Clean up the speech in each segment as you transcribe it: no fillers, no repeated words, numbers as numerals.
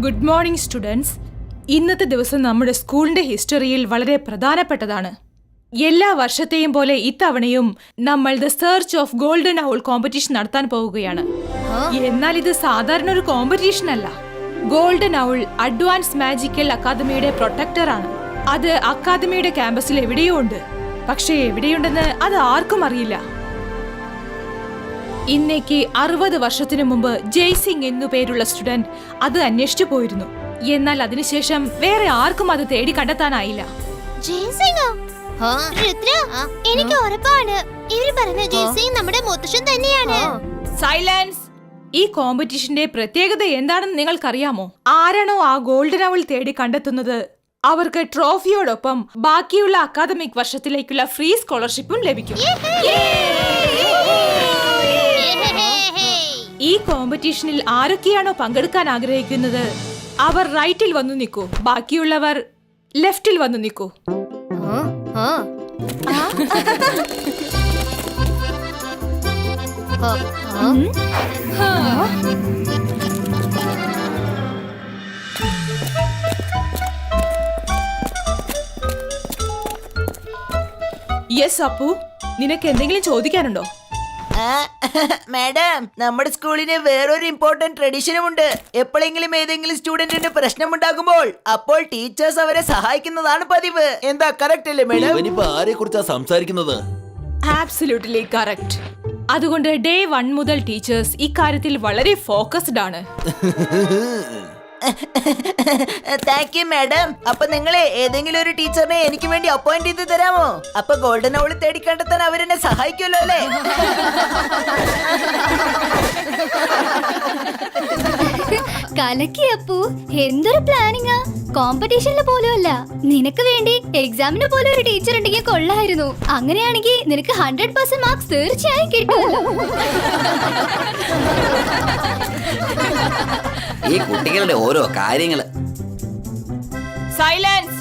Good morning students. ഇന്നത്തെ ദിവസം നമ്മുടെ സ്കൂളിന്റെ ഹിസ്റ്ററിയിൽ വളരെ പ്രധാനപ്പെട്ടതാണ്. എല്ലാ വർഷത്തെയും പോലെ ഇത്തവണയും നമ്മൾ the search of golden owl competition നടത്താൻ പോവുകയാണ്. എന്നാൽ ഇത് സാധാരണ ഒരു കോമ്പറ്റീഷൻ അല്ല. ഗോൾഡൻ ഔൾ അഡ്വാൻസ് മാജിക്കൽ അക്കാദമിയുടെ പ്രൊട്ടക്ടർ ആണ്. അത് അക്കാദമിയുടെ ക്യാമ്പസിൽ എവിടെയോ ഉണ്ട്. പക്ഷേ എവിടെയുണ്ടെന്ന് അത് ആർക്കും അറിയില്ല. ഇന്നേക്ക് 60 വർഷത്തിനു മുമ്പ് ജയ്സിംഗ് എന്നു പേരുള്ള സ്റ്റുഡന്റ് അത് അന്വേഷിച്ചു പോയിരുന്നു. എന്നാൽ അതിനുശേഷം വേറെ ആർക്കും അത് തേടി കണ്ടെത്താനായില്ല. എനിക്ക് ഉറപ്പാണ് ഇവര് പറഞ്ഞ ജയ്സിംഗ് നമ്മുടെ മുത്തശ്ശൻ തന്നെയാണ്. സൈലൻസ്. ഈ കോമ്പറ്റീഷന്റെ പ്രത്യേകത എന്താണെന്ന് നിങ്ങൾക്കറിയാമോ? ആരാണോ ആ ഗോൾഡൻ ഔൾ തേടി കണ്ടെത്തുന്നത് അവർക്ക് ട്രോഫിയോടൊപ്പം ബാക്കിയുള്ള അക്കാദമിക് വർഷത്തിലേക്കുള്ള ഫ്രീ സ്കോളർഷിപ്പും ലഭിക്കും. ഈ കോമ്പറ്റീഷനിൽ ആരൊക്കെയാണോ പങ്കെടുക്കാൻ ആഗ്രഹിക്കുന്നത് അവർ റൈറ്റിൽ വന്നു നിൽക്കൂ, ബാക്കിയുള്ളവർ ലെഫ്റ്റിൽ വന്നു നിൽക്കൂ. യെസ് അപ്പു, നിനക്ക് എന്തെങ്കിലും ചോദിക്കാനുണ്ടോ? മാഡം, നമ്മുടെ സ്കൂളിന് വേറൊരു ഇമ്പോർട്ടന്റ് ട്രഡീഷനും ഉണ്ട്. എപ്പോഴെങ്കിലും ഏതെങ്കിലും സ്റ്റുഡന്റിന് പ്രശ്നമുണ്ടാകുമ്പോൾ അപ്പോൾ ടീച്ചേഴ്സ് അവരെ സഹായിക്കുന്നതാണ് പതിവ്. എന്താ കറക്റ്റ് അല്ലേ മാഡം? ഇവനിപ്പോ ആരെ കുറിച്ചാ സംസാരിക്കുന്നത്? Absolutely correct. അതുകൊണ്ട് ഡേ 1 മുതൽ ടീച്ചേഴ്സ് ഇക്കാര്യത്തിൽ വളരെ ഫോക്കസ്ഡ് ആണ്. Thank you madam. അപ്പൊ നിങ്ങളെ ഏതെങ്കിലും ഒരു ടീച്ചറിനെ എനിക്ക് വേണ്ടി അപ്പോയിന്റ് ചെയ്ത് തരാമോ? അപ്പൊ ഗോൾഡൻ ഔൾ തേടി കണ്ടെത്താൻ അവരെന്നെ സഹായിക്കുമല്ലോ അല്ലേ? കലക്കി അപ്പു, എന്തൊരു പ്ലാനിങ്ങാ! കോമ്പറ്റീഷനിൽ പോലും അല്ല, നിനക്ക് വേണ്ടി എക്സാമിന് പോലും ഒരു ടീച്ചർ ഉണ്ടെങ്കിൽ കൊള്ളായിരുന്നു. അങ്ങനെയാണെങ്കിൽ നിനക്ക് 100% മാർക്സ് തീർച്ചയായും കിട്ടുമല്ലോ. ഈ കുട്ടികളുടെ ഓരോ കാര്യങ്ങള്. സൈലൻസ്.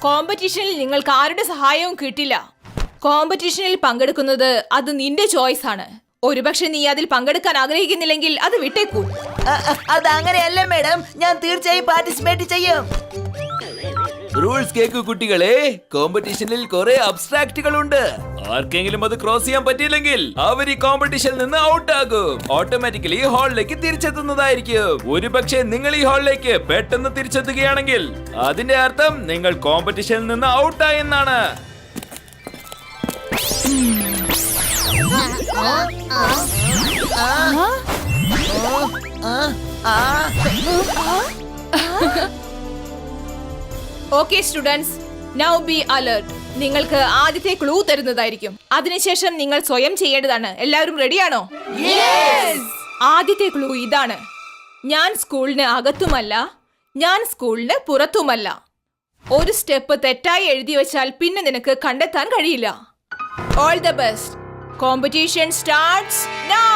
കോമ്പറ്റീഷനിൽ നിങ്ങൾക്ക് ആരുടെ സഹായവും കിട്ടില്ല. കോമ്പറ്റീഷനിൽ പങ്കെടുക്കുന്നത് അത് നിന്റെ ചോയ്സ് ആണ്. ഒരുപക്ഷെ നീ അതിൽ പങ്കെടുക്കാൻ ആഗ്രഹിക്കുന്നില്ലെങ്കിൽ അത് വിട്ടേക്കൂ. അതങ്ങനെയല്ല മാഡം, ഞാൻ തീർച്ചയായും പാർട്ടിസിപ്പേറ്റ് ചെയ്യും. റൂൾസ് കേക്കു കുട്ടികളെ. കോമ്പറ്റീഷനിൽ കുറെ അബ്സ്ട്രാക്റ്റുകൾ ഉണ്ട്. ആർക്കെങ്കിലും അത് ക്രോസ് ചെയ്യാൻ പറ്റിയില്ലെങ്കിൽ അവർ ഈ കോമ്പറ്റീഷനിൽ നിന്ന് ഔട്ട് ആകും. ഓട്ടോമാറ്റിക്കലി ഹാളിലേക്ക് തിരിച്ചെത്തുന്നതായിരിക്കും. ഒരുപക്ഷെ നിങ്ങൾ ഈ ഹാളിലേക്ക് പെട്ടെന്ന് തിരിച്ചെത്തുകയാണെങ്കിൽ അതിന്റെ അർത്ഥം നിങ്ങൾ കോമ്പറ്റീഷനിൽ നിന്ന് ഔട്ട് ആയെന്നാണ്. Okay students, now be alert. നിങ്ങൾക്ക് ആദ്യത്തെ ക്ലൂ തരുന്നതായിരിക്കും. അതിനുശേഷം നിങ്ങൾ സ്വയം ചെയ്യേണ്ടതാണ്. എല്ലാവരും റെഡിയാണോ? ആദ്യത്തെ ക്ലൂ ഇതാണ്: ഞാൻ സ്കൂളിന് അകത്തുമല്ല, ഞാൻ സ്കൂളിന് പുറത്തുമല്ല. ഒരു സ്റ്റെപ്പ് തെറ്റായി എഴുതി വെച്ചാൽ പിന്നെ നിനക്ക് കണ്ടെത്താൻ കഴിയില്ല. All the best. Competition starts now.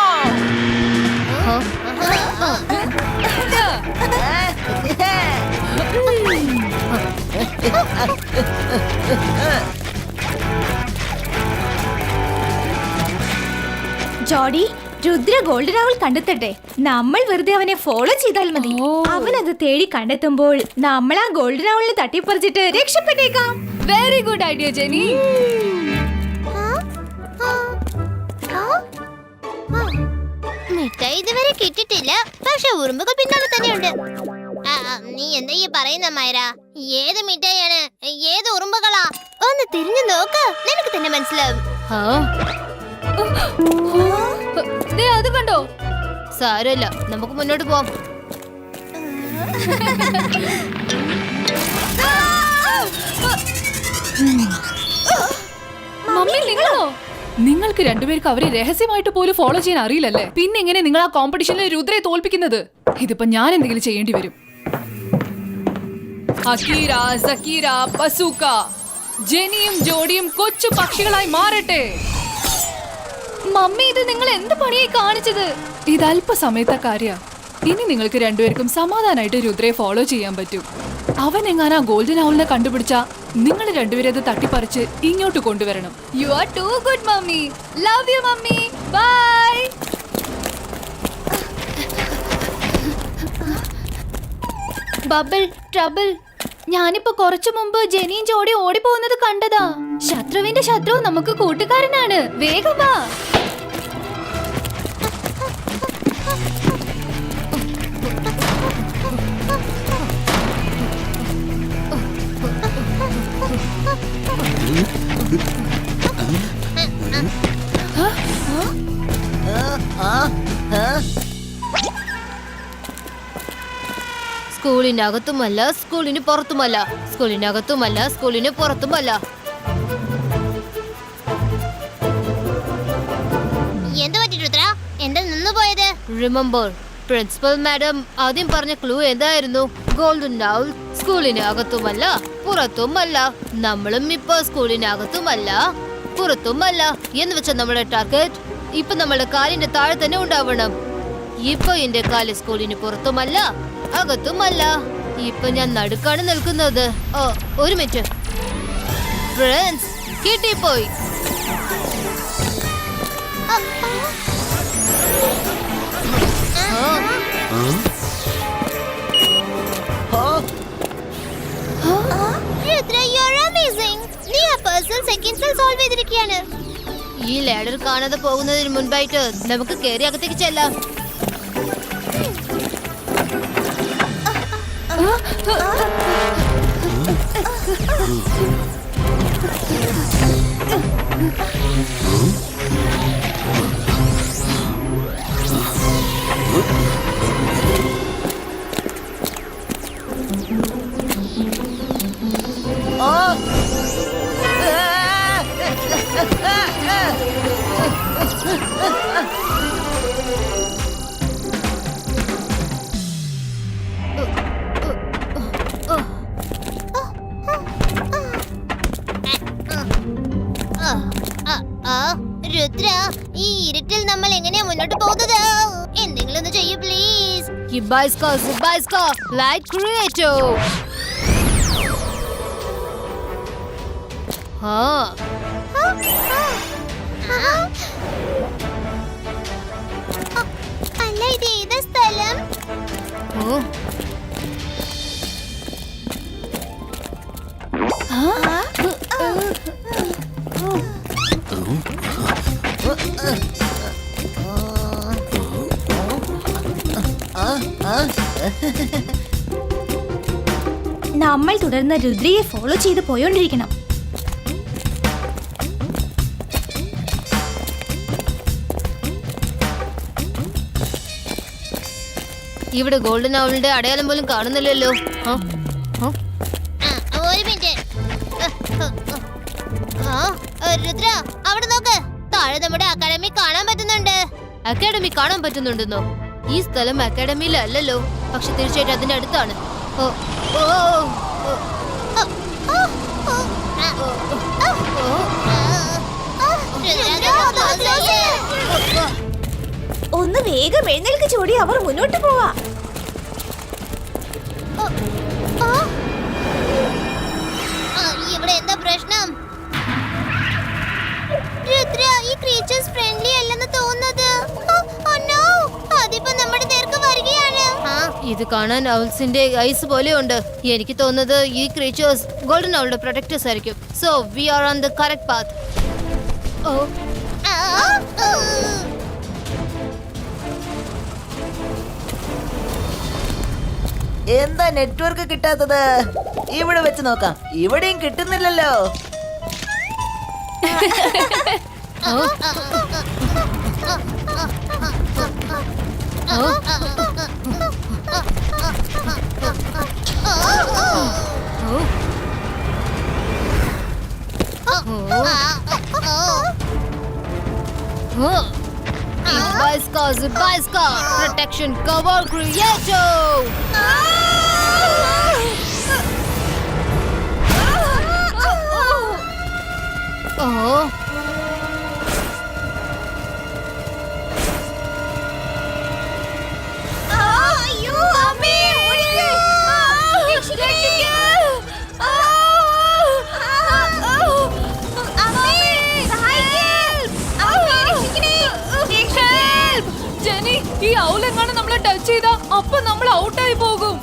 ജോഡി, രുദ്ര ഗോൾഡൻ ഔൾ കണ്ടെത്തട്ടെ. നമ്മൾ വെറുതെ അവനെ ഫോളോ ചെയ്താൽ മതി. അവനത് തേടി കണ്ടെത്തുമ്പോൾ നമ്മൾ ആ ഗോൾഡൻ ഔളിനെ തട്ടിപ്പറിച്ചിട്ട് രക്ഷപ്പെട്ടേക്കാം. Very good idea Jenny. മിഠായി ഇതുവരെ കിട്ടിട്ടില്ല, പക്ഷെ ഉറുമ്പുകൾ പിന്നാലെ തന്നെയുണ്ട്. നീ എന്താ ഈ പറയുന്ന മൈര? ഏത് മിഠായിയാണ്? ഏത് ഉറുമ്പുകളാ? ഒന്ന് തിരിഞ്ഞു നോക്ക്, നിനക്ക് തന്നെ മനസ്സിലാവും. അത് കണ്ടോ? സാരമില്ല, നമുക്ക് മുന്നോട്ട് പോവാം. മമ്മി, നിങ്ങളോ? നിങ്ങൾക്ക് രണ്ടുപേർക്ക് അവരെ രഹസ്യമായിട്ട് പോലും ഫോളോ ചെയ്യാൻ അറിയില്ലല്ലേ? പിന്നെ എങ്ങനെ നിങ്ങൾ ആ കോമ്പറ്റീഷനിൽ രുദ്രയെ തോൽപ്പിക്കുന്നത്? ഇതിപ്പോ ഞാൻ എന്തെങ്കിലും ചെയ്യേണ്ടി വരും. അക്കീര, സക്കീര, ബസൂക്ക, ജെനിയും ജോഡിയും കൊച്ചു പക്ഷികളായി മാറട്ടെ. മമ്മി, ഇത് നിങ്ങൾ എന്ത് പണിയായി കാണിച്ചത്? ഇത് അല്പസമയത്തെ കാര്യ. ഇനി നിങ്ങൾക്ക് രണ്ടുപേർക്കും സമാധാനമായിട്ട് രുദ്രയെ ഫോളോ ചെയ്യാൻ പറ്റും. അവൻ എങ്ങാനാ ഗോൾഡൻ ഔളിനെ കണ്ടുപിടിച്ച നിങ്ങൾ രണ്ടുപേരും അത് തട്ടിപ്പറിച്ച് ഇങ്ങോട്ട് കൊണ്ടുവരണം. You are too good mummy. Love you mummy. Bye. Bubble trouble ഞാനിപ്പോ കുറച്ചു മുമ്പ് ജെനിയും ജോഡി ഓടിപ്പോകുന്നത് കണ്ടതാ. ശത്രുവിന്റെ ശത്രു നമുക്ക് കൂട്ടുകാരനാണ്. വേഗം വാ. സ്കൂളിനകത്തുമല്ല സ്കൂളിന് പുറത്തുമല്ല, സ്കൂളിനകത്തുമല്ല സ്കൂളിന് പുറത്തുമല്ല. എന്ത് പറ്റി രുദ്ര? എന്താ നിന്നു പോയത്? റിമെമ്പർ, പ്രിൻസിപ്പൽ മാഡം ആദ്യം പറഞ്ഞ ക്ലൂ എന്തായിരുന്നു? ഗോൾഡൻ ഔൾ സ്കൂളിന് അകത്തുമല്ല പുറത്തുമല്ല. നമ്മളും ഇപ്പൊ സ്കൂളിനകത്തുമല്ല പുറത്തുമല്ല എന്ന് വെച്ച നമ്മുടെ ടാർഗറ്റ് ഇപ്പൊ നമ്മുടെ കാലിന്റെ താഴെ തന്നെ ഉണ്ടാവണം. ഇപ്പൊ എന്റെ കാല് സ്കൂളിന് പുറത്തുമല്ല അകത്തുമല്ല. ഇപ്പൊ ഞാൻ നടുക്കാണ് നിൽക്കുന്നത്. ഒരു മിനിറ്റ്. ഫ്രണ്ട്സ്, കിട്ടിപ്പോയി. ഈ ലാഡർ കാണാതെ പോകുന്നതിന് മുൻപായിട്ട് നമുക്ക് കേറി അകത്തേക്ക് ചെല്ലാം. രുദ്ര, ഈ ഇരുട്ടിൽ നമ്മൾ എങ്ങനെയാ മുന്നോട്ട് പോകുന്നത്? എന്തെങ്കിലും ഒന്ന് ചെയ്യൂ പ്ലീസ്. Light creator. അല്ല, ഇത് ഏതാ സ്ഥലം? നമ്മൾ തുടർന്ന് രുദ്രയെ ഫോളോ ചെയ്ത് പോയോണ്ടിരിക്കണം. ഇവിടെ ഗോൾഡൻ ഔളിന്റെ അടയാളം പോലും കാണുന്നില്ലല്ലോ. ഒരു മിനിറ്റ്. രുദ്ര, അവിടെ നോക്ക്. താഴെ നമ്മുടെ അക്കാഡമി കാണാൻ പറ്റുന്നുണ്ട്. അക്കാഡമി കാണാൻ പറ്റുന്നുണ്ടെന്നോ? ഈ സ്ഥലം അക്കാഡമിയിലല്ലോ, പക്ഷെ തീർച്ചയായിട്ടും അതിന്റെ അടുത്താണ്. ഒന്ന് വേഗം എഴുന്നേൽക്ക് ചോടി, അവർ മുന്നോട്ട് പോവാ. ഇവിടെ എന്താ പ്രശ്നം? രുദ്ര, ഈ ക്രീച്ചേഴ്സ് ഫ്രണ്ട്ലി അല്ലെന്ന് തോന്നുന്നത്. അതിപ്പോ നമ്മുടെ നേർക്ക് വരികയാണ്. ഇത് കാണാൻ ഔൾസിന്റെ ഐസ് പോലെ ഉണ്ട്. എനിക്ക് തോന്നുന്നത് ഈ ക്രീച്ചേഴ്സ് ഗോൾഡൻ ഔളുടെ പ്രൊട്ടക്ടേഴ്സ് ആയിരിക്കും. So we R on the correct path. എന്താ നെറ്റ്വർക്ക് കിട്ടാത്തത്? ഇവിടെ വെച്ച് നോക്കാം. ഇവിടെയും കിട്ടുന്നില്ലല്ലോ. Protection cover creator. ജെനി, ഈ ഔൾ എങ്ങാനും നമ്മളെ ടച്ച് ചെയ്താ അപ്പൊ നമ്മൾ ഔട്ടായി പോകും.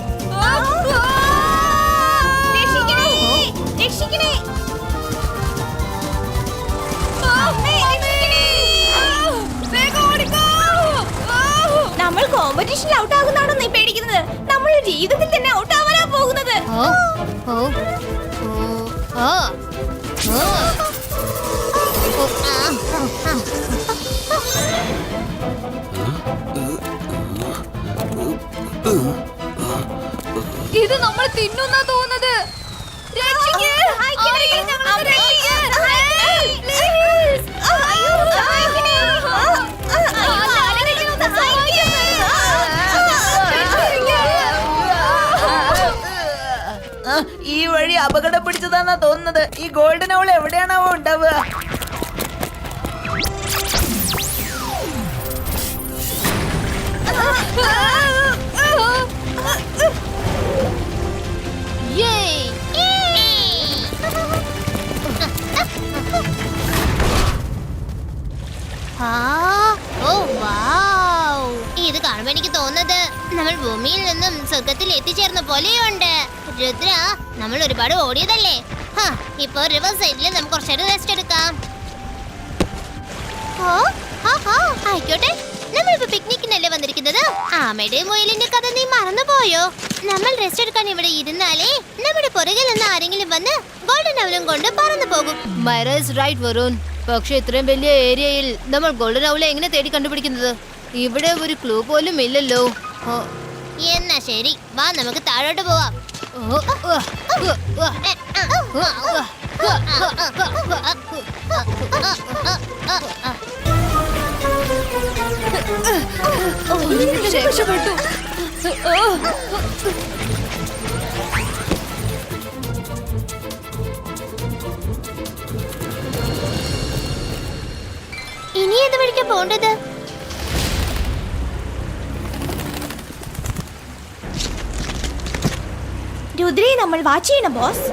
കോമ്പറ്റീഷനിൽ ഔട്ട് ആകുന്നാണോ നീ പേടിക്കുന്നത്? നമ്മൾ ജീവിതത്തിൽ തന്നെ ഔട്ട് ആവാനാ പോകുന്നത്. ഓ ഓ ഓ ഓ ഓ ഓ ആ ഇത് നമ്മൾ തിന്നുന്നാ തോന്നുന്നത്. രക്ഷിക്ക്. അമ്മേ, please. ഈ വഴി അപകടം പിടിച്ചതാന്നാ തോന്നുന്നത്. ഈ ഗോൾഡൻ അവൾ എവിടെയാണാവോ ഉണ്ടാവുക? ഇത് കാണുമ്പോ എനിക്ക് തോന്നുന്നത് നമ്മൾ ഭൂമിയിൽ നിന്നും സ്വർഗത്തിൽ എത്തിച്ചേർന്ന പോലെയുണ്ട്. രുദ്ര, നമ്മൾ ഒരുപാട് ഓടിയതല്ലേ. ഇപ്പൊ റിവർ സൈഡിൽ നമുക്ക് കുറച്ചേരം റെസ്റ്റ് എടുക്കാം. ആയിക്കോട്ടെ, നമ്മളിപ്പോ പിക്നിക്കിനല്ലേ വന്നിരിക്കുന്നത്. ആമയുടെയും മുയലിന്റെ കഥ നീ മറന്നുപോയോ? നമ്മൾ റെസ്റ്റ് എടുക്കാൻ ഇവിടെ ഇരുന്നാലേ നമ്മുടെ പുറകിൽ നിന്ന് ആരെങ്കിലും വന്ന് ഗോൾഡൻ അവലും കൊണ്ട് പറന്നു പോകും. മൈറ ഈസ് റൈറ്റ് വരുൺ. പക്ഷെ ഇത്രയും വലിയ ഏരിയയിൽ നമ്മൾ ഗോൾഡൻ അവളെ എങ്ങനെ തേടി കണ്ടുപിടിക്കുന്നത്? ഇവിടെ ഒരു ക്ലൂ പോലും ഇല്ലല്ലോ. എന്നാ ശരി, വാ നമുക്ക് താഴോട്ട് പോവാം. രക്ഷപ്പെട്ടു. ഇനി ഏത് വഴിക്കാ പോണ്ടത്? രുദ്രയെ നമ്മൾ വാച്ച് ചെയ്യണം ബോസ്.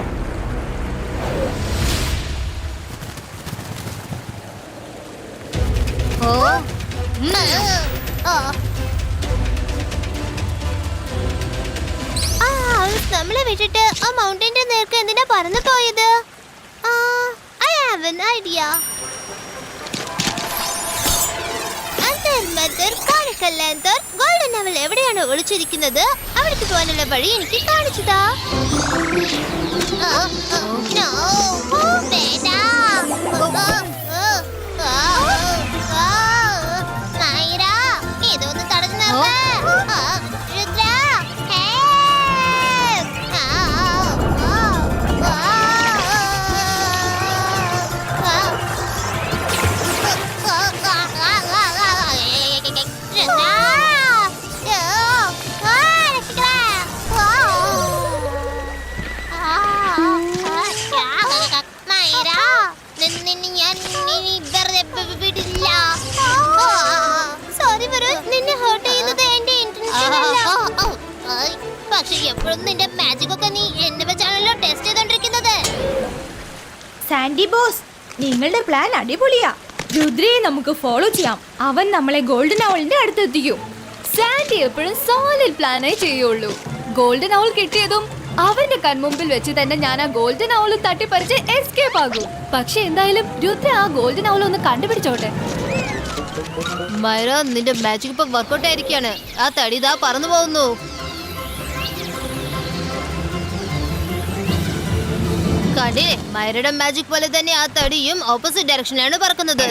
നമ്മളെ വിട്ടിട്ട് ആ മൗണ്ടന്റെ നേർക്ക് എന്തിനാ പറന്നു പോയത്? I have an idea. Golden അവൾ എവിടെയാണ് ഒളിച്ചിരിക്കുന്നത്? അവിടേക്ക് പോകാനുള്ള വഴി എനിക്ക് കാണിച്ചതാ. ഇതൊന്ന് തടഞ്ഞു പക്ഷെ എപ്പോഴും നിന്റെ മാജിക് ഒക്കെ നീ എന്നെ വെച്ചാണല്ലോ ടെസ്റ്റ് ചെയ്തോണ്ടിരിക്കുന്നത്. സാൻഡി ബോസ്, നിങ്ങളുടെ പ്ലാൻ അടിപൊളിയാ. രുദ്രയെ നമുക്ക് ഫോളോ ചെയ്യാം. അവൻ നമ്മളെ ഗോൾഡൻ അവളിന്റെ അടുത്തെത്തിക്കും. സാൻഡി എപ്പോഴും സോളിഡ് പ്ലാനേ ചെയ്യുള്ളൂ. ഗോൾഡൻ ഔൾ കിട്ടിയതും അവന്റെ കൺമുമ്പിൽ വെച്ച് തന്നെ ഞാൻ ആ ഗോൾഡൻ ഔളും തട്ടിപ്പറിച്ച് എസ്കേപ്പ് ആകും. പക്ഷെ എന്തായാലും രുദ്ര ആ ഗോൾഡൻ ഔൾ ഒന്ന് കണ്ടുപിടിച്ചോട്ടെ. മൈറ, നിന്റെ മാജിക് ഇപ്പൊ വർക്കൗട്ട് ആയിരിക്കാണ്. ആ തടി ഇതാ പറന്നു പോകുന്നു. കണ്ടില്ലേ, മൈറയുടെ മാജിക് പോലെ തന്നെ ആ തടിയും ഓപ്പോസിറ്റ് ഡയറക്ഷനിലാണ് പറക്കുന്നത്.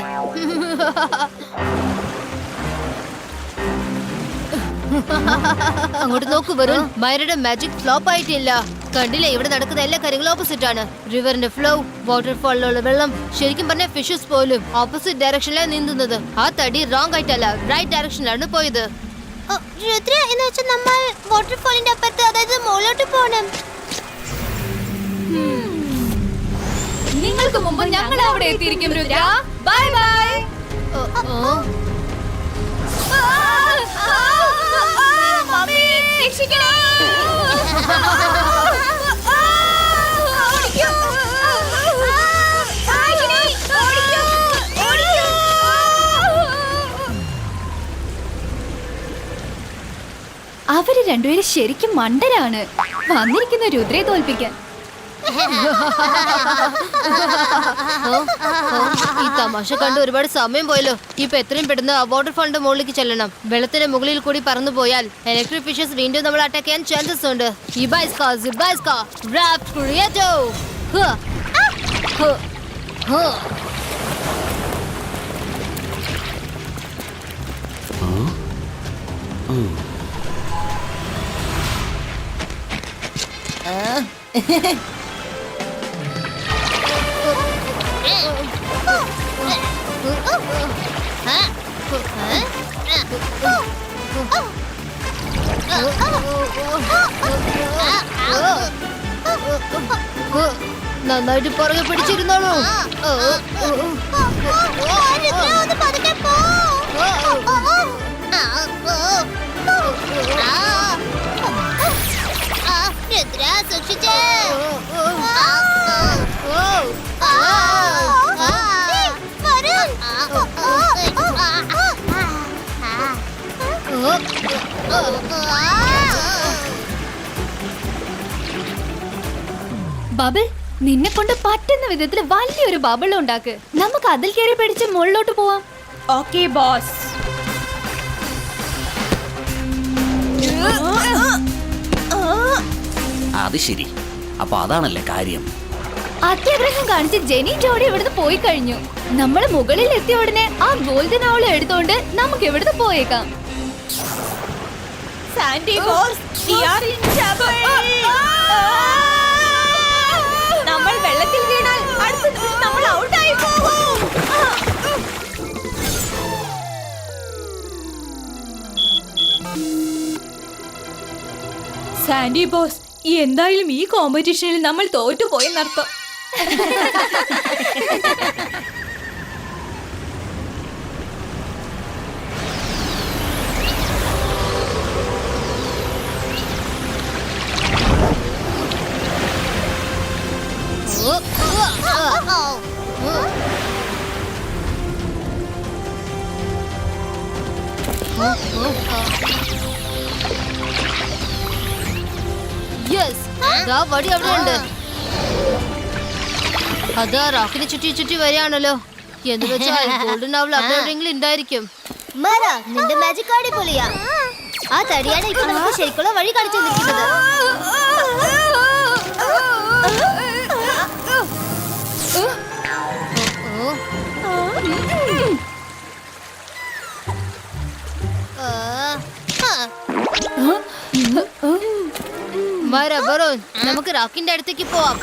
അങ്ങോട്ട് നോക്കൂ വരുൺ, മൈറയുടെ മാജിക് ഫ്ലോപ്പ് ആയിട്ടില്ല. കണ്ടില്ലേ, ഇവിടെ നടക്കുന്ന എല്ലാ കാര്യങ്ങളും ഓപ്പോസിറ്റ് ആണ്. റിവറിന്റെ ഫ്ലോ, വാട്ടർഫാളിലുള്ള വെള്ളം, ശരിക്കും പറഞ്ഞ ഫിഷസ് പോലും ഓപ്പോസിറ്റ് ഡയറക്ഷനിലാണ് നീന്തുന്നത്. ആ തടി റോങ് ആയിട്ടല്ല, റൈറ്റ് ഡയറക്ഷനിലാണ് പോയത്. രുദ്ര, എന്ന് വെച്ചാൽ നമ്മൾ വാട്ടർഫാളിന്റെ അപ്പുറത്ത്, അതായത് മുകളിലോട്ട് പോകണം. നിങ്ങൾക്ക് മുമ്പ് ഞങ്ങൾ അവിടെ എത്തിയിരിക്കും രുദ്ര. Bye bye. മമ്മി, രക്ഷിക്കണേ. അവര് രണ്ടുപേരും ശരിക്കും മണ്ടരാണ് വന്നിരിക്കുന്ന രുദ്രയെ തോൽപ്പിക്കാൻ. ഈ തമാശ കണ്ട് ഒരുപാട് സമയം പോയല്ലോ. ഇപ്പൊ എത്രയും പെട്ടെന്ന് വാട്ടർഫാളിന്റെ മുകളിലേക്ക് ചെല്ലണം. വെള്ളത്തിന്റെ മുകളിൽ കൂടി പറന്നു പോയാൽ ഇലക്ട്രിക് ഫിഷസ് വീണ്ടും നമ്മൾ അറ്റാക്ക് ചെയ്യാൻ ചാൻസസ് ഉണ്ട്. നന്നായിട്ട് പുറകെ പിടിച്ചിരുന്നോളൂ. സൂക്ഷിച്ചേ. ബബിൾ, നിന്നെ കൊണ്ട് പറ്റുന്ന വിധത്തിൽ വലിയൊരു ബബിൾ ഉണ്ടാക്ക്. നമുക്ക് അതിൽ കയറി പിടിച്ച് മുകളിലോട്ട് പോവാം. Okay boss. അത് ശരി, അപ്പൊ അതാണല്ലേ കാര്യം. അത്യാഗ്രഹം കാണിച്ച് ജെനി ജോഡി ഇവിടുന്ന് പോയി കഴിഞ്ഞു. നമ്മൾ മുകളിൽ എത്തിയ ഉടനെ ആ ഗോൾഡൻ ഔൾ എടുത്തോണ്ട് നമുക്ക് ഇവിടുന്ന് പോയേക്കാം. Sandy boss, we are in trouble. നമ്മൾ വെള്ളത്തിൽ വീണാൽ അടുത്ത നിമിഷം നമ്മൾ ഔട്ടായി പോകും. സാൻഡി ബോസ്, എന്തായാലും ഈ കോമ്പറ്റീഷനിൽ നമ്മൾ തോറ്റുപോയെന്നർത്ഥം. വടി അവിടെ ഉണ്ട്. അതാ റോക്കിന് ചുറ്റി ചുറ്റി വരികയാണല്ലോ. എന്ന് വെച്ചാൽ ഗോൾഡൻ ഔൾ അവിടെ എവിടെയെങ്കിലും ഉണ്ടായിരിക്കും. നിന്റെ മാജിക് അടിപൊളിയാ. ആ തടിയാണ് ഇപ്പൊ നമുക്ക് ശരിക്കുള്ള വഴി കാണിച്ചു തന്നിരിക്കുന്നത്. നമുക്ക് റോക്കിന്റെ അടുത്തേക്ക് പോവാം.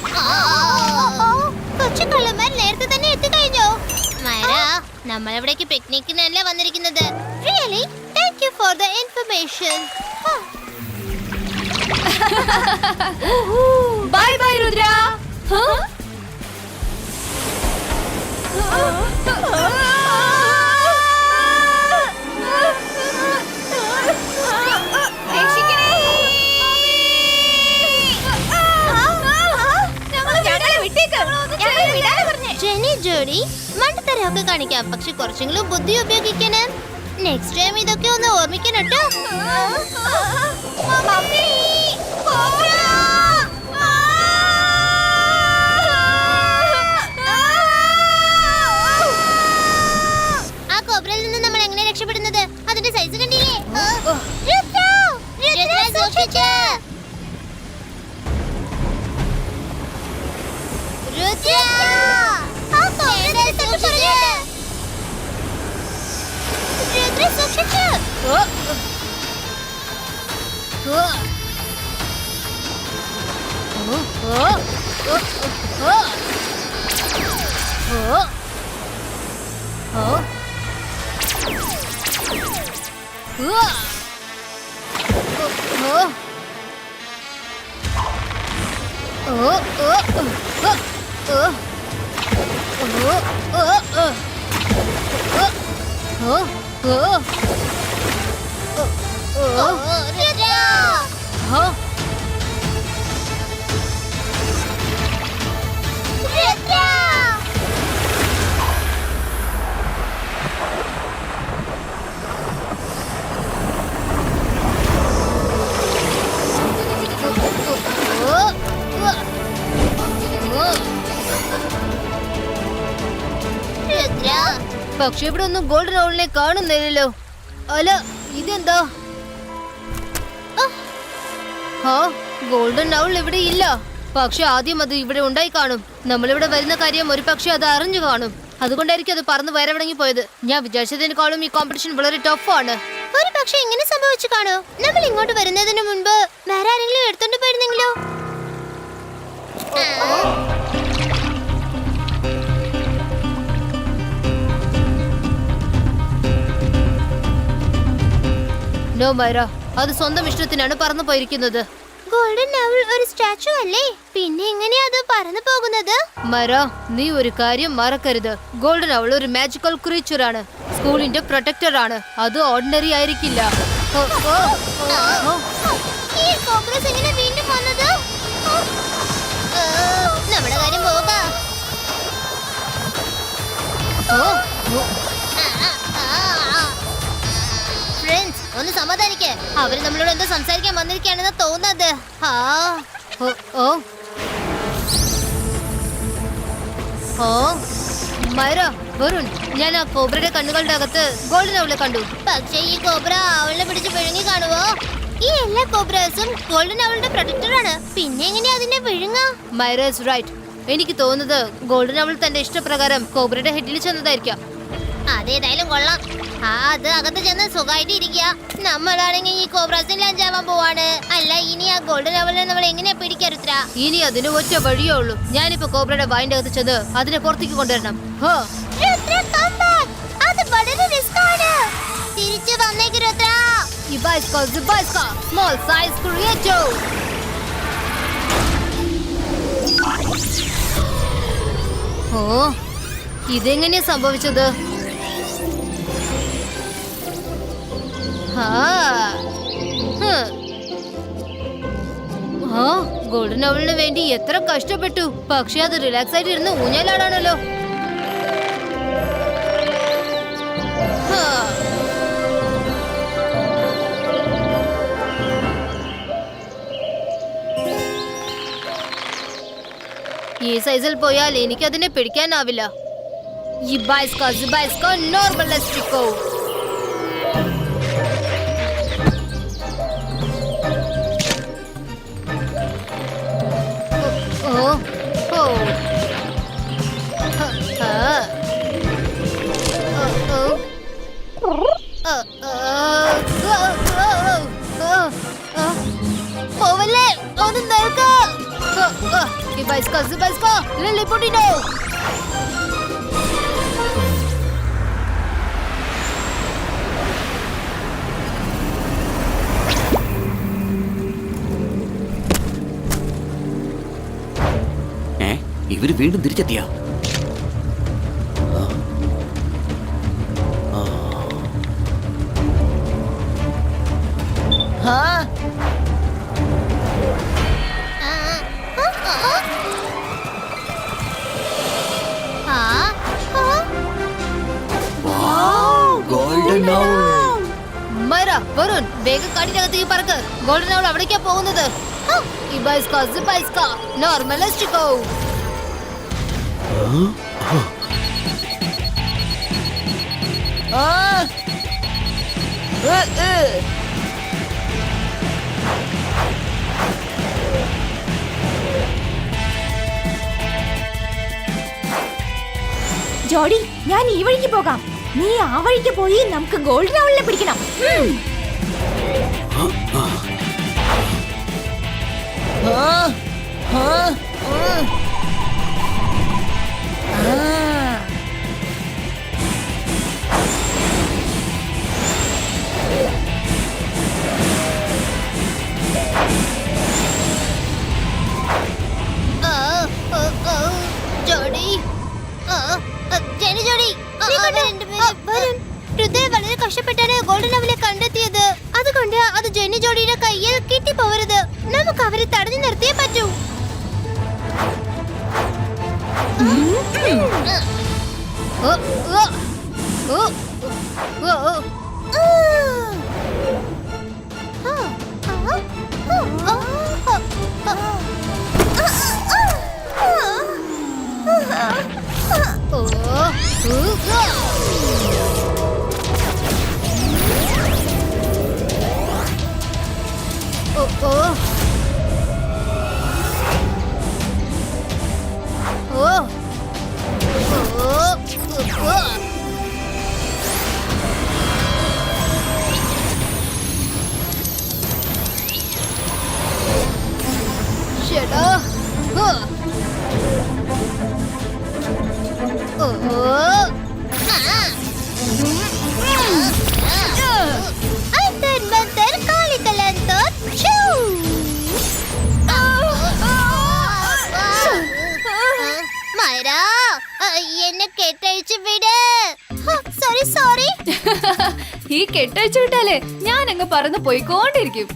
കൊച്ചു കള്ളന്മാർ നേരത്തെ തന്നെ എത്തിക്കഴിഞ്ഞു. നമ്മൾ എവിടേക്ക് പിക്നിക്കിനല്ല വന്നിരിക്കുന്നത്. Really thank you for the information. Bye bye Rudra. ജെനി ജോഡി മണ്ടത്തരമൊക്കെ കാണിക്കാം, പക്ഷെ കുറച്ചെങ്കിലും ബുദ്ധി ഉപയോഗിക്കണം. നെക്സ്റ്റ് ടൈം ഇതൊക്കെ ഒന്ന് ഓർമ്മിക്കണം കേട്ടോ. ആ കോബ്രയിൽ നിന്ന് നമ്മൾ എങ്ങനെ രക്ഷപ്പെടുന്നത്? അതിന്റെ സൈസ് കണ്ടില്ലേ? സൂക്ഷിച്ച്. പക്ഷെ ഇവിടെ ഒന്നും ഗോൾഡൻ ഔളിനെ കാണുന്നില്ലല്ലോ. അല്ല ഇതെന്താ? ആ ഗോൾഡൻ ഔൾ ഇവിടെ ഇല്ല. പക്ഷെ ആദ്യം അത് ഇവിടെ ഉണ്ടായി കാണും. നമ്മളിവിടെ വരുന്ന കാര്യം ഒരു പക്ഷെ അത് അറിഞ്ഞു കാണും. അതുകൊണ്ടായിരിക്കും അത് പറന്ന് വരവിടങ്ങി പോയത്. ഞാൻ വിചാരിച്ചതിനേക്കാളും ഈ കോമ്പറ്റീഷൻ വളരെ ടഫാണ്. ഒരു പക്ഷെ എങ്ങനെ സംഭവിച്ചു കാണോ? നമ്മൾ ഇങ്ങോട്ട് വരുന്നതിന് മുൻപ് വേറെ ആരെങ്കിലും എടുത്തോണ്ട് പോയിരുന്നെങ്കിലോ? നോ മൈറ, അത് സ്വന്തം ഇഷ്ടത്തിനാണ് പറന്നു പോയിരിക്കുന്നത്. ഗോൾഡൻ ഔൾ ഒരു സ്റ്റാച്ചു അല്ലേ? പിന്നെ എങ്ങനെയാ അത് പറന്നു പോകുന്നത്? മൈറ, നീ ഒരു കാര്യം മറക്കരുത്. ഗോൾഡൻ ഔൾ ഒരു മാജിക്കൽ ക്രീച്ചർ ആണ്. സ്കൂളിന്റെ പ്രൊട്ടക്ടർ ആണ്. അത് ഓർഡിനറി ആയിരിക്കില്ല. ഈ കോക്രോച്ച് എങ്ങനെ വീണ്ടും വന്നത്? നമ്മുടെ കാര്യം പോകാ. ഫ്രണ്ട്സ്, ഒന്ന് സമാധാനിക്ക്. അവര് നമ്മളോട് എന്തോ സംസാരിക്കാൻ വന്നിരിക്കുകയാണെന്ന് തോന്നുന്നത്. മൈറ, വരുൺ, ഞാൻ ആ കോബ്രയുടെ കണ്ണുകളുടെ അകത്ത് ഗോൾഡൻ ഔളിനെ കണ്ടു. പക്ഷേ ഈ കോബ്ര അവളെ പിടിച്ച് വിഴുങ്ങി കാണുവോ? ഈ എല്ലാ കോബ്രാസും ഗോൾഡൻ ഔളിന്റെ പ്രൊട്ടക്ടറാണ്. പിന്നെ എങ്ങനെയാ അതിനെ വിഴുങ്ങാ? മൈറ ഇസ് റൈറ്റ്. എനിക്ക് തോന്നുന്നത് ഗോൾഡൻ ഔൾ തന്റെ ഇഷ്ടപ്രകാരം കോബ്രയുടെ ഹെഡിൽ ചെന്നതായിരിക്കാം. അതേതായാലും കൊള്ളാം. അത് അകത്ത് ചെന്ന് സുഖമായിട്ട് ഇരിക്കുക. നമ്മളാണെങ്കിൽ ഈ കോബ്രാസിൽ ലഞ്ചാവാൻ പോവാണ്. അല്ല, ഇനി ആ ഗോൾഡൻ ഔളിനെ നമ്മൾ എങ്ങനെയാ പിടിക്കരുത്ര? ഇനി അതിന് ഒറ്റ വഴിയേ ഉള്ളൂ. ഞാനിപ്പോ കോബ്രയുടെ വായിന്റെ അകത്ത് ചെന്ന് അതിനെ പുറത്തേക്ക് കൊണ്ടുവരണം. അത് വളരെ റിസ്കാണ്. തിരിച്ചു വന്നേക്ക് രുദ്ര. Small size creator. ഓ, ഇതെങ്ങനെയാ സംഭവിച്ചത്? ഗോൾഡൻ ഔളിന് വേണ്ടി എത്ര കഷ്ടപ്പെട്ടു. പക്ഷെ അത് റിലാക്സ് ആയിട്ട് ഇരുന്ന് ഊഞ്ഞാലാടാണല്ലോ. ഈ സൈസിൽ പോയാൽ എനിക്ക് അതിനെ പിടിക്കാനാവില്ല. നോർമൽ എസ്റ്റിക്കോ. പോവല്ലേ, ഒന്ന് നിൽക്ക്. Lilliputino. ഇവര് വീണ്ടും തിരിച്ചെത്തിയ? മൈറ, വരുൺ, വേഗം കാടിനകത്തേക്ക് പറക്ക്. ഗോൾഡൻ ഔൾ അവിടേക്കാ പോകുന്നത്. നോർമൽ എസ്റ്റിക്കോ. ജോഡി, ഞാൻ ഈ വഴിക്ക് പോകാം. നീ ആ വഴിക്ക് പോയി നമുക്ക് ഗോൾഡൻ ഔളിനെ പിടിക്കണം. ജോഡി, ജോഡി, വളരെ കഷ്ടപ്പെട്ടാണ് ഗോൾഡൻ ഔളിനെ കണ്ടെത്തിയത്. അതുകൊണ്ട് അത് ജെന്നി ജോഡിയുടെ കയ്യിൽ കിട്ടിപ്പോവരുത്. നമുക്ക് അവരെ തടഞ്ഞു നിർത്തിയേ പറ്റൂ. എന്നെ കെട്ടഴിച്ചു വിട്. Sorry sorry. ഈ കെട്ടഴിച്ചു വിട്ടാലേ ഞാൻ അങ്ങ് പറന്ന് പോയിക്കൊണ്ടിരിക്കും.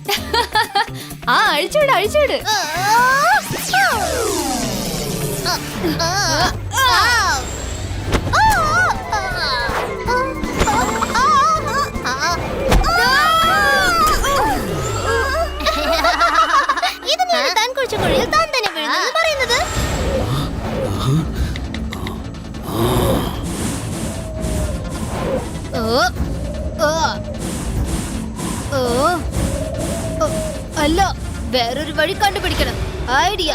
ആ അഴിച്ചുവിട് അഴിച്ചുവിട്. ഇത് നീ താൻ കുഴിച്ച കുഴിയിൽ താൻ തന്നെ വീഴുന്നു പറയുന്നത്. അല്ല, വേറൊരു വഴി കണ്ടുപിടിക്കണം. ഐഡിയ.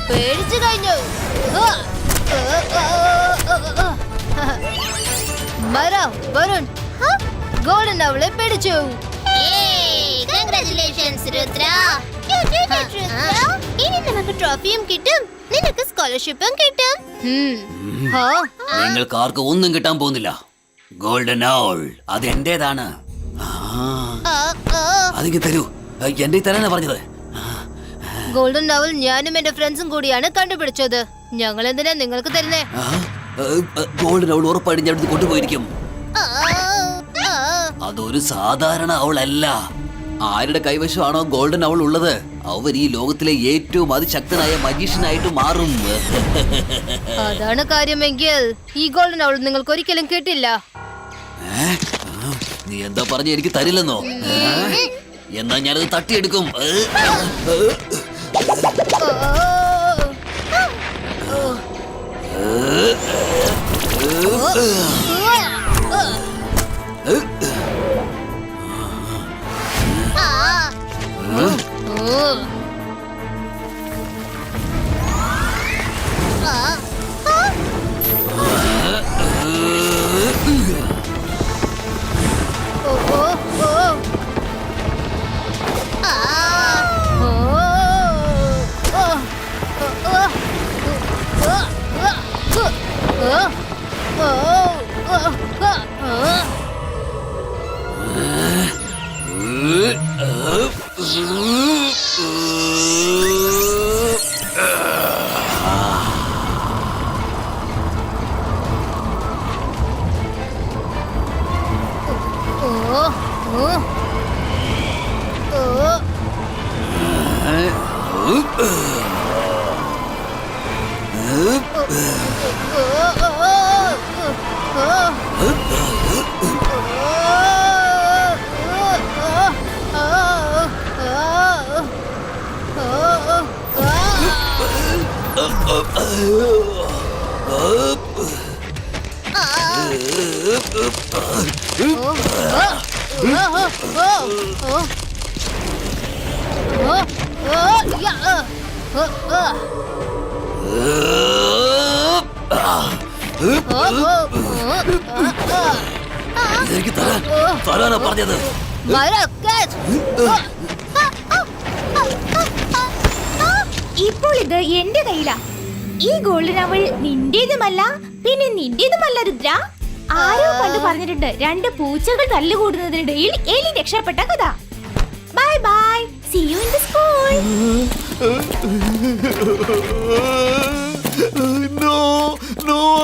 പേടിച്ചു കഴിഞ്ഞു. വരുൺ ഗോൾഡൻ അവളെ പിടിച്ചു. കൺഗ്രാറ്റുലേഷൻസ് രുദ്ര. ഇനി നിനക്ക് ട്രോഫിയും കിട്ടും, നിനക്ക് സ്കോളർഷിപ്പും കിട്ടും. നിങ്ങൾക്ക് ആർക്കും ഒന്നും കിട്ടാൻ പോകുന്നില്ല. ഗോൾഡൻ ഔൾ അത് എന്റേതാണ്. അതിങ്ങ് തരൂ. എന്റെ തരാനാ പറഞ്ഞത്. ഗോൾഡൻ അവൾ ഞാനും എന്റെ ഫ്രണ്ട്സും കൂടിയാണ് കണ്ടുപിടിച്ചത്. ഞങ്ങൾ എന്തിനാ നിങ്ങൾക്ക് തരുന്നേ? ഗോൾഡൻ ഔൾ ഉറപ്പായിട്ട് ഞാൻ അടുത്ത് കൊണ്ടുപോയിരിക്കും. അതൊരു സാധാരണ അവളല്ല. ആരുടെ കൈവശമാണോ ഗോൾഡൻ അവൾ ഉള്ളത്, അവർ ഈ ലോകത്തിലെ ഏറ്റവും അതിശക്തനായ മജീഷ്യനായിട്ട് മാറും. അതാണ് കാര്യമെങ്കിൽ ഈ ഗോൾഡൻ അവൾ നിങ്ങൾക്ക് ഒരിക്കലും കിട്ടില്ല. നീ എന്താ പറഞ്ഞ എനിക്ക് തരില്ലെന്നോ? എന്നാ ഞാനത് തട്ടിയെടുക്കും. എനിക്ക് തരാനാ പറഞ്ഞത്. ഇപ്പോൾ ഇത് എന്റെ കയ്യിലാ. ഈ ഗോൾഡൻ അവൾ നിന്റേതുമല്ല, പിന്നെ നിന്റേതുമല്ല രുദ്ര. ആരോ പണ്ട് പറഞ്ഞിട്ടുണ്ട്, രണ്ട് പൂച്ചകൾ തല്ലുകൂടുന്നതിനിടയിൽ എലി രക്ഷപ്പെട്ട കഥ. Bye bye, see you in the school.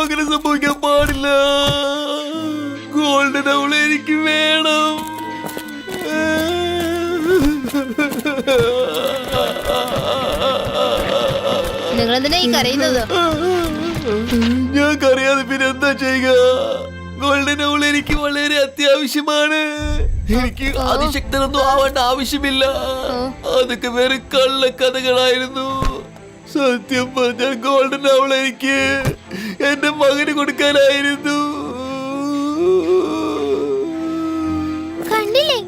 അങ്ങനെ സംഭവിക്കാൻ പാടില്ല. ഗോൾഡൻ അവൾ എനിക്ക് വേണം. നിങ്ങൾ എന്തിനാ ഈ കരയുന്നത്? ഞാൻ കരയാതെ പിന്നെ എന്താ ചെയ്യുക? ഗോൾഡൻ അവൾ എനിക്ക് വളരെ അത്യാവശ്യമാണ്. എനിക്ക് അതിശക്തനൊന്നും ആവേണ്ട ആവശ്യമില്ല. അതൊക്കെ വേറെ കള്ളക്കഥകളായിരുന്നു. സത്യം പറഞ്ഞാൽ ഗോൾഡൻ അവൾ എനിക്ക് എന്റെ മകന് കൊടുക്കാനായിരുന്നു. കണ്ടില്ലേ,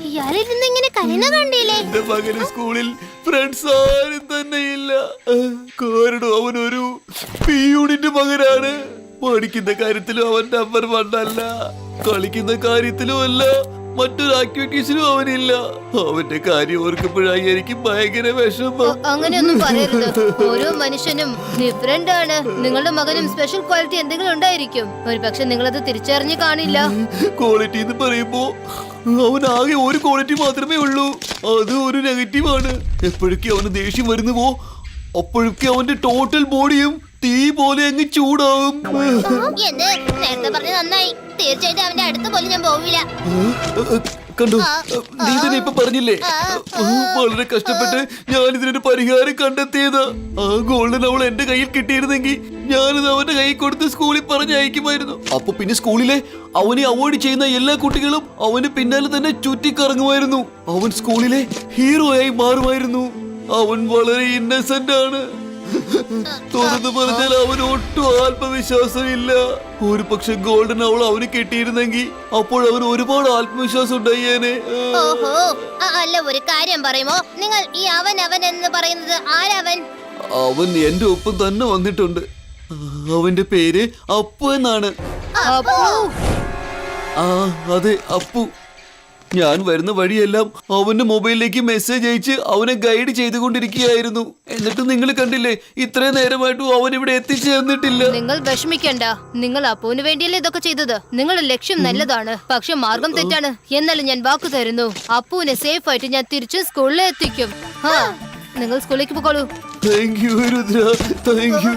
ഇയാളിൽ നിന്ന് ഇങ്ങനെ കരയുന്ന കണ്ടില്ലേ? എന്റെ മകന് സ്കൂളിൽ ഫ്രണ്ട്സ് ആരും തന്നെ ഇല്ല. കാരണം അവനൊരു പി യൂണിറ്റ് മകനാണ്. പഠിക്കുന്ന കാര്യത്തിലും അവൻ നമ്പർ 1 അല്ല, കളിക്കുന്ന കാര്യത്തിലും അല്ല, മറ്റൊരു ആക്ടിവിറ്റീസിലും അവനില്ല. അവന്റെ കാര്യം ഓർക്കുമ്പോഴായി എനിക്ക് ഭയങ്കര വിഷമം. അങ്ങനെയൊന്നും പറയരുത്. ഓരോ മനുഷ്യനും ഡിഫറെന്റ് ആണ്. നിങ്ങളുടെ മകനും സ്പെഷ്യൽ ക്വാളിറ്റി എന്തെങ്കിലും ഉണ്ടായിരിക്കും. ഒരു പക്ഷെ നിങ്ങളത് തിരിച്ചറിഞ്ഞു കാണില്ല. ക്വാളിറ്റി എന്ന് പറയുമ്പോ അവൻ ആകെ ഒരു ക്വാളിറ്റി മാത്രമേ ഉള്ളൂ, അത് ഒരു നെഗറ്റീവാണ്. എപ്പോഴൊക്കെ അവന് ദേഷ്യം വരുന്നുവോ അപ്പോഴൊക്കെ അവന്റെ ടോട്ടൽ ബോഡിയും തീ പോലെ അങ്ങ് ചൂടാവും. എന്ത് നേരത്തെ പറഞ്ഞ നന്നായി. തീർച്ചയായിട്ടും അവന്റെ അടുത്ത് പോലും ഞാൻ പോവില്ല. കണ്ടു, നീ തന്നെ ഇപ്പൊ പറഞ്ഞില്ലേ, വളരെ കഷ്ടപ്പെട്ട് ഞാൻ ഇതിനൊരു പരിഹാരം കണ്ടെത്തിയതാ. ആ ഗോൾഡൻ അവൾ എന്റെ കയ്യിൽ കിട്ടിയിരുന്നെങ്കിൽ ഞാനിത് അവന്റെ കൈ കൊടുത്ത് സ്കൂളിൽ പറഞ്ഞയക്കുമായിരുന്നു. അപ്പൊ പിന്നെ സ്കൂളിലെ അവനെ അവോയ്ഡ് ചെയ്യുന്ന എല്ലാ കുട്ടികളും അവന് പിന്നാലെ തന്നെ ചുറ്റിക്കറങ്ങുമായിരുന്നു. അവൻ സ്കൂളിലെ ഹീറോയായി മാറുമായിരുന്നു. അവൻ വളരെ ഇന്നസെന്റ് ആണ്. തുറന്നു പറഞ്ഞാൽ അവന് ഒട്ടും ആത്മവിശ്വാസമില്ല. ഒരു പക്ഷെ ഗോൾഡൻ അവൾ അവന് കിട്ടിയിരുന്നെങ്കിൽ അപ്പോൾ അവന് ഒരുപാട് ആത്മവിശ്വാസം ഉണ്ടായേനെ. ഓഹോ, അല്ല ഒരു കാര്യം പറയുമോ? നിങ്ങൾ ഈ അവൻ അവൻ എന്ന് പറയുന്നത് ആരവൻ? അവൻ എന്റെ ഒപ്പം തന്നെ വന്നിട്ടുണ്ട്. അവന്റെ പേര് അപ്പു എന്നാണ്. ആ അതെ, അപ്പു. ഞാൻ വരുന്ന വഴിയെല്ലാം അവന്റെ മൊബൈലിലേക്ക് മെസ്സേജ് അയച്ച് അവനെ ഗൈഡ് ചെയ്തുകൊണ്ടിരിക്കുകയായിരുന്നു. എന്നിട്ട് നിങ്ങൾ കണ്ടില്ലേ, ഇത്രയും നേരമായിട്ടും അവൻ ഇവിടെ എത്തിച്ചു തന്നിട്ടില്ല. നിങ്ങൾ വിഷമിക്കണ്ട. നിങ്ങൾ അപ്പുവിന് വേണ്ടിയല്ലേ ഇതൊക്കെ ചെയ്തത്. നിങ്ങളുടെ ലക്ഷ്യം നല്ലതാണ്, പക്ഷെ മാർഗം തെറ്റാണ്. എന്നാലും ഞാൻ വാക്കു തരുന്നു, അപ്പുവിനെ സേഫ് ആയിട്ട് ഞാൻ തിരിച്ച് സ്കൂളിൽ എത്തിക്കും. നിങ്ങൾ സ്കൂളിലേക്ക് പോകോളൂ. Thank you Rudra, thank you.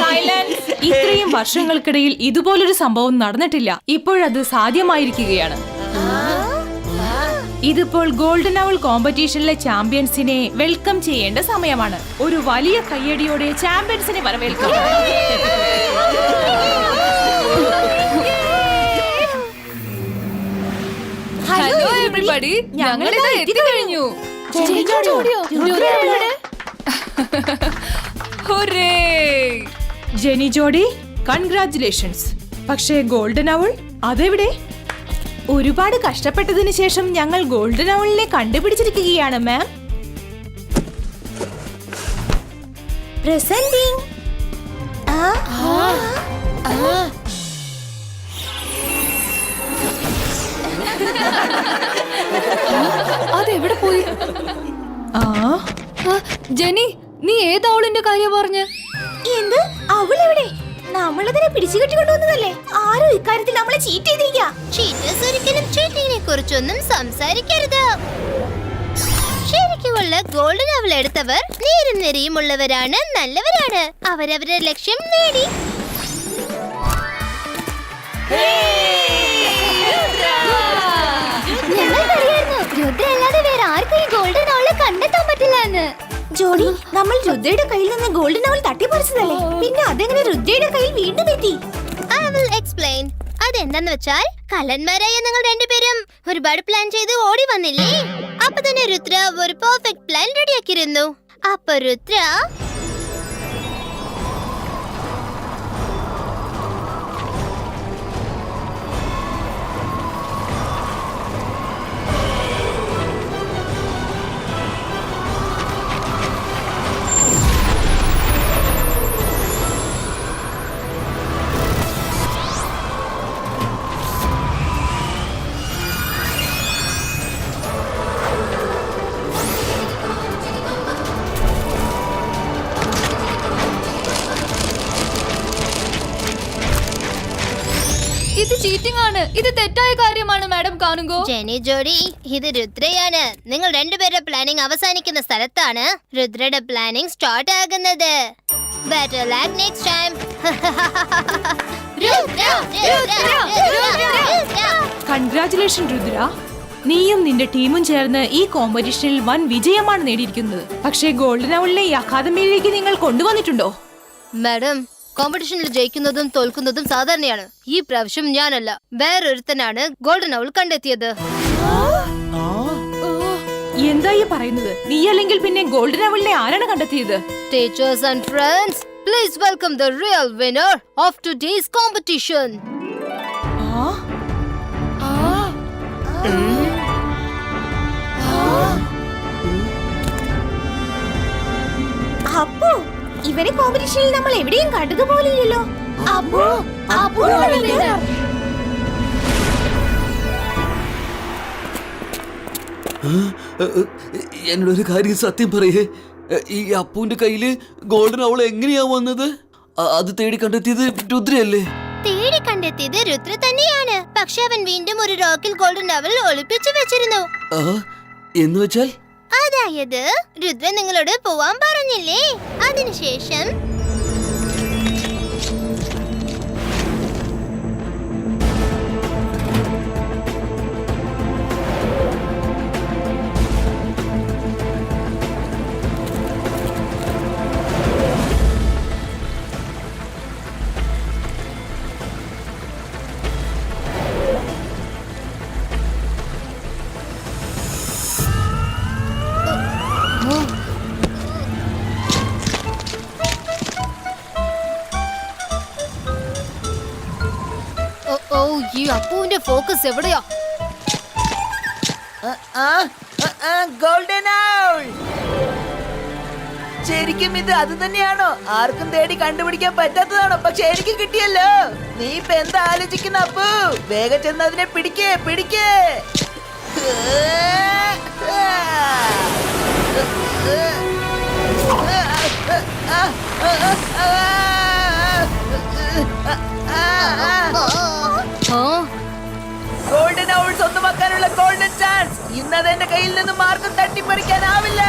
Silence. ഇത്രയും വർഷങ്ങൾക്കിടയിൽ ഇതുപോലൊരു സംഭവം നടന്നിട്ടില്ല. ഇപ്പോഴത് സാധ്യമായിരിക്കുകയാണ്. ഇതിപ്പോൾ ഗോൾഡൻ ഔൾ കോമ്പറ്റീഷനിലെ ചാമ്പ്യൻസിനെ വെൽക്കം ചെയ്യേണ്ട സമയമാണ്. ഒരു വലിയ കയ്യടിയോടെ ചാമ്പ്യൻസിനെ വരവേൽക്കാം. ഹലോ എവരിബഡി, ഞങ്ങളിതാ എത്തിക്കഴിഞ്ഞു. ഹുറേ! ജെനി ജോഡി, കൺഗ്രാറ്റുലേഷൻസ്. പക്ഷേ ഗോൾഡൻ ഔൾ അതെവിടെ? ഒരുപാട് കഷ്ടപ്പെട്ടതിന് ശേഷം ഞങ്ങൾ ഗോൾഡൻ ഔളിനെ കണ്ടുപിടിച്ചിരിക്കുകയാണ് മാം. പ്രസന്റിംഗ്. അതെവിടെ പോയി? ജെനി, നീ ഏത് ഔളിന്റെ കാര്യം പറഞ്ഞ? എന്ത്? അവളെവിടെ? നമ്മളതിനെ പിടിച്ചു കെട്ടിക്കൊണ്ടുവന്നതല്ലേ? ആരോ ഇക്കാര്യത്തിൽ നമ്മളെ ചീറ്റ് ചെയ്തിരിക്കുക. ചീറ്റേഴ്സ് ഒരിക്കലും ചീറ്റിങ്ങിനെ കുറിച്ചൊന്നും സംസാരിക്കരുത്. ശരിക്കുമുള്ള ഗോൾഡൻ അവൾ എടുത്തവർ നേരും നെറിയുമുള്ളവരാണ്, നല്ലവരാണ്. അവരവരുടെ ലക്ഷ്യം നേടി. രുദ്ര അല്ലാതെ വേറെ ആർക്കും ഈ ഗോൾഡൻ ഔളെ കണ്ടെത്താൻ പറ്റില്ല എന്ന്. ജോഡി, നമ്മൾ രുദ്രയുടെ കയ്യിൽ നിന്ന് ഗോൾഡൻ ഔൾ തട്ടിപ്പറിച്ചതല്ലേ? പിന്നെ അതെങ്ങനെ രുദ്രയുടെ കയ്യിൽ വീണ്ടും എത്തി? I will explain. അതെന്താന്ന് വെച്ചാൽ കള്ളന്മാരായ നിങ്ങൾ രണ്ടുപേരും ഒരുപാട് പ്ലാൻ ചെയ്ത് ഓടി വന്നില്ലേ? അപ്പൊ തന്നെ രുദ്ര ഒരു പെർഫെക്റ്റ് പ്ലാൻ റെഡിയാക്കിയിരുന്നു. അപ്പൊ രുദ്ര ഇത് ചീറ്റിംഗ് ആണ്. ഇത് തെറ്റായ കാര്യമാണ് മാഡം കാണുങ്കോ. ജെനി ജോഡി, ഇത് രുദ്രയാണ്. നിങ്ങൾ രണ്ടുപേരുടെ പ്ലാനിംഗ് അവസാനിക്കുന്ന സ്ഥലത്താണ് രുദ്രയുടെ പ്ലാനിംഗ് സ്റ്റാർട്ട് ആകുന്നത്. Better luck next time. Congratulation Rudra. നീയും നിന്റെ ടീമും ചേർന്ന് ഈ കോമ്പറ്റീഷനിൽ വൻ വിജയമാണ് നേടിയിരിക്കുന്നത്. പക്ഷേ ഗോൾഡൻ ഔളിനെ ഈ അക്കാദമിയിലേക്ക് നിങ്ങൾ കൊണ്ടുവന്നിട്ടുണ്ടോ? മാഡം, കോമ്പറ്റീഷനിൽ ജയിക്കുന്നതും തോൽക്കുന്നതും സാധാരണയാണ്. ഈ പ്രാവശ്യം ഞാനല്ല, വേറൊരുത്തനാണ് ഗോൾഡൻ ഔൾ കണ്ടെത്തിയത്. എന്തായി പറയുന്നത്? നീ അല്ലെങ്കിൽ പിന്നെ ഗോൾഡൻ ഔളിനെ ആരാണ് കണ്ടെത്തിയത്? Teachers and friends, please welcome the real winner of today's competition. അപ്പോ ഇവരെ കോമ്പറ്റീഷനിൽ നമ്മൾ എവിടെയും കണ്ടതുപോലെയല്ലോ. എന്നോടൊരു കാര്യം സത്യം പറയേ, ഈ അപ്പുവിന്റെ കയ്യില് ഗോൾഡൻ അവൾ എങ്ങനെയാ വന്നത്? അത് തേടി കണ്ടെത്തിയത് രുദ്രയല്ലേ? തേടി കണ്ടെത്തിയത് രുദ്ര തന്നെയാണ്. പക്ഷെ അവൻ വീണ്ടും ഒരു റോക്കിൽ ഗോൾഡൻ നവൽ ഒളിപ്പിച്ചു വെച്ചിരുന്നു. എന്ന് വെച്ചാൽ അതായത് രുദ്ര നിങ്ങളോട് പോവാൻ പറഞ്ഞില്ലേ, അതിനുശേഷം ഓ ഈ അപ്പുവിന്റെ ഫോക്കസ് എവിടെയാ? Golden owl. ശരിക്കും ഇത് അത് തന്നെയാണോ? ആർക്കും തേടി കണ്ടുപിടിക്കാൻ പറ്റാത്തതാണോ? പക്ഷെ എനിക്ക് കിട്ടിയല്ലോ. നീ ഇപ്പൊ എന്താ ആലോചിക്കുന്ന അപ്പു? വേഗം ചെന്ന് അതിനെ പിടിക്കേ പിടിക്കേ. ഗോൾഡൻ ഔൾ സ്വന്തമാക്കാനുള്ള ഗോൾഡൻ ചാൻസ്. ഇന്നത് എന്റെ കയ്യിൽ നിന്ന് മാർഗം തട്ടിപ്പറിക്കാനാവില്ല.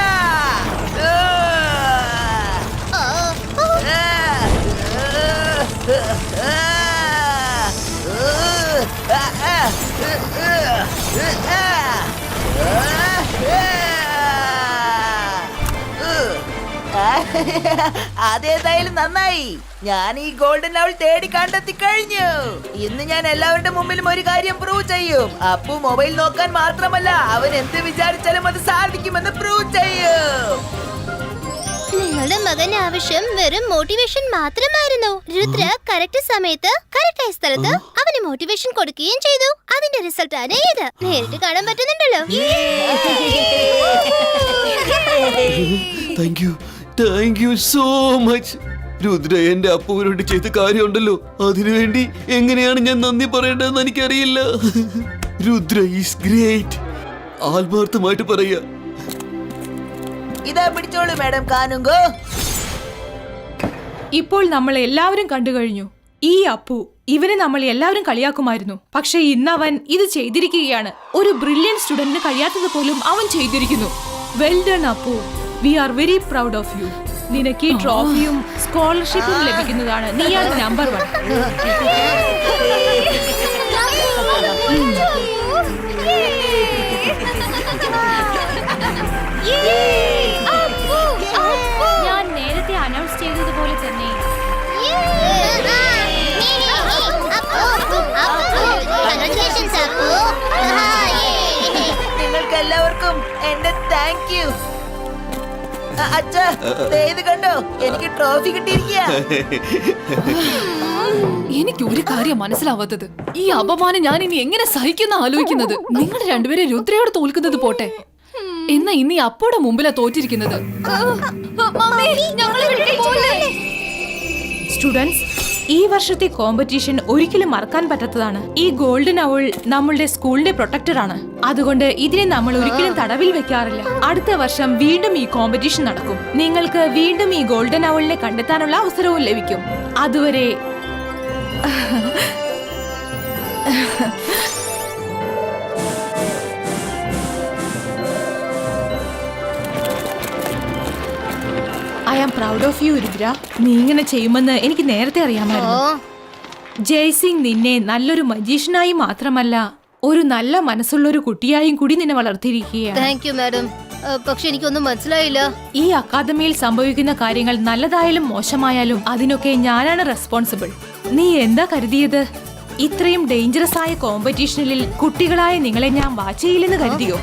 അതേതായാലും നന്നായി. ഞാൻ ഈ ഗോൾഡൻ ഔൾ തേടി കണ്ടെത്തി കഴിഞ്ഞു. ഇന്ന് ഞാൻ എല്ലാവരുടെ മുമ്പിലും ഒരു കാര്യം പ്രൂവ് ചെയ്യും. അപ്പു മൊബൈൽ നോക്കാൻ മാത്രമല്ല, അവൻ എന്ത് വിചാരിച്ചാലും അത് സാധിക്കുമെന്ന് പ്രൂവ് ചെയ്യും. നിങ്ങളുടെ മകൻ ആവശ്യം വെറും മോട്ടിവേഷൻ മാത്രമായിരുന്നു. രുദ്ര കറക്റ്റ് സമയത്ത് കറക്റ്റായ സ്ഥലത്ത് അവന് മോട്ടിവേഷൻ കൊടുക്കുകയും ചെയ്തു. അതിന്റെ റിസൾട്ട് ആണ് ഇത്. നേരിട്ട് കാണാൻ പറ്റുന്നുണ്ടല്ലോ. Thank you so much. Rudra എന്റെ അപ്പുവിനോട് ചെയ്ത കാര്യമുണ്ടല്ലോ, അതിനുവേണ്ടി എങ്ങനെയാണ് ഞാൻ നന്ദി പറയേണ്ടതെന്ന് എനിക്കറിയില്ല. Rudra is great. ആത്മാർത്ഥമായിട്ട് പറയാ. ഇതാ പിടിച്ചോളൂ മാഡം കാനുങ്കോ. ഇപ്പോൾ നമ്മൾ എല്ലാവരും കണ്ടു കഴിഞ്ഞു. ഈ അപ്പു, ഇവനെ നമ്മൾ എല്ലാവരും കളിയാക്കുമായിരുന്നു. പക്ഷെ ഇന്ന് അവൻ ഇത് ചെയ്തിരിക്കുകയാണ്. ഒരു ബ്രില്യൻ സ്റ്റുഡന്റിന് കഴിയാത്തത് പോലും അവൻ ചെയ്തിരിക്കുന്നു. Well done Appu. We are very proud of you. നിനക്ക് ഈ ട്രോഫിയും സ്കോളർഷിപ്പും ലഭിക്കുന്നതാണ്. നീയാണ് നമ്പർ 1. ഞാൻ നേരത്തെ അനൗൺസ് ചെയ്തതുപോലെ തന്നെ നിങ്ങൾക്ക് എല്ലാവർക്കും എന്റെ താങ്ക് യു. അച്ഛാ, ഇത് കണ്ടോ, എനിക്ക് ട്രോഫി കിട്ടിയിരിക്കുക. എനിക്ക് ഒരു കാര്യം മനസ്സിലാവാത്തത്, ഈ അപമാനം ഞാൻ ഇനി എങ്ങനെ സഹിക്കുന്ന ആലോചിക്കുന്നത്. നിങ്ങൾ രണ്ടുപേരെ രുദ്രയോട് തോൽക്കുന്നത് പോട്ടെ, എന്നാ ഇനി അപ്പോടെ മുമ്പിലാ തോറ്റിരിക്കുന്നത്. സ്റ്റുഡൻസ്, ഈ വർഷത്തെ കോമ്പറ്റീഷൻ ഒരിക്കലും മറക്കാൻ പറ്റാത്തതാണ്. ഈ ഗോൾഡൻ ഔൾ നമ്മളുടെ സ്കൂളിന്റെ പ്രൊട്ടക്ടർ ആണ്. അതുകൊണ്ട് ഇതിനെ നമ്മൾ ഒരിക്കലും തടവിൽ വെക്കാറില്ല. അടുത്ത വർഷം വീണ്ടും ഈ കോമ്പറ്റീഷൻ നടക്കും. നിങ്ങൾക്ക് വീണ്ടും ഈ ഗോൾഡൻ ഔളിനെ കണ്ടെത്താനുള്ള അവസരവും ലഭിക്കും. അതുവരെ I am proud of you Rudra. നീ ഇങ്ങനെ ചെയ്യുമെന്ന് എനിക്ക് നേരത്തെ അറിയാമായിരുന്നു. ജയ്സിംഗ് നിന്നെ നല്ലൊരു മജീഷ്യനായി മാത്രമല്ല, ഒരു നല്ല മനസ്സുള്ള ഒരു കുട്ടിയായും കൂടി നിന്നെ വളർത്തിയിരിക്കുകയാണ്. Thank you madam. പക്ഷെ എനിക്കൊന്നും മനസ്സിലായില്ല. ഈ അക്കാദമിയിൽ സംഭവിക്കുന്ന കാര്യങ്ങൾ നല്ലതായാലും മോശമായാലും അതിനൊക്കെ ഞാനാണ് റെസ്പോൺസിബിൾ. നീ എന്താ കരുതിയത്? ഇത്രയും ഡേഞ്ചറസ് ആയ കോമ്പറ്റീഷനിൽ കുട്ടികളായ നിങ്ങളെ ഞാൻ വാച്ച് ചെയ്യില്ലെന്ന് കരുതിയോ?